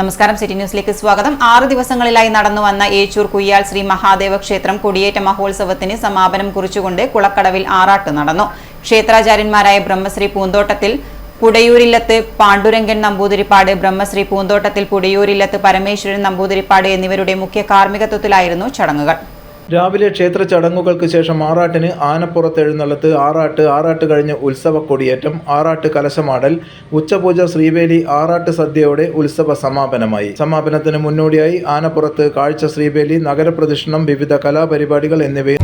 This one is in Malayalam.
നമസ്കാരം, സിറ്റി ന്യൂസിലേക്ക് സ്വാഗതം. 6 ദിവസങ്ങളിലായി നടന്നുവന്ന ഏച്ചൂർ കുയ്യാൽ ശ്രീ മഹാദേവ ക്ഷേത്രം കൊടിയേറ്റ മഹോത്സവത്തിന് സമാപനം കുറിച്ചുകൊണ്ട് കുളക്കടവിൽ ആറാട്ട് നടന്നു. ക്ഷേത്രാചാര്യന്മാരായ ബ്രഹ്മശ്രീ പൂന്തോട്ടത്തിൽ പുടയൂരില്ലത്ത് പാണ്ഡുരംഗൻ നമ്പൂതിരിപ്പാട്, ബ്രഹ്മശ്രീ പൂന്തോട്ടത്തിൽ പുടയൂരില്ലത്ത് പരമേശ്വരൻ നമ്പൂതിരിപ്പാട് എന്നിവരുടെ മുഖ്യ കാർമ്മികത്വത്തിലായിരുന്നു ചടങ്ങുകൾ. രാവിലെ ക്ഷേത്ര ചടങ്ങുകൾക്ക് ശേഷം ആറാട്ടിന് ആനപ്പുറത്ത് എഴുന്നള്ളത്ത്, ആറാട്ട് കഴിഞ്ഞ് ഉത്സവ കൊടിയേറ്റം, ആറാട്ട് കലശമാടൽ, ഉച്ചപൂജ, ശ്രീവേലി, ആറാട്ട് സദ്യയോടെ ഉത്സവ സമാപനമായി. സമാപനത്തിന് മുന്നോടിയായി ആനപ്പുറത്ത് കാഴ്ച, ശ്രീവേലി, നഗരപ്രദക്ഷിണം, വിവിധ കലാപരിപാടികൾ എന്നിവ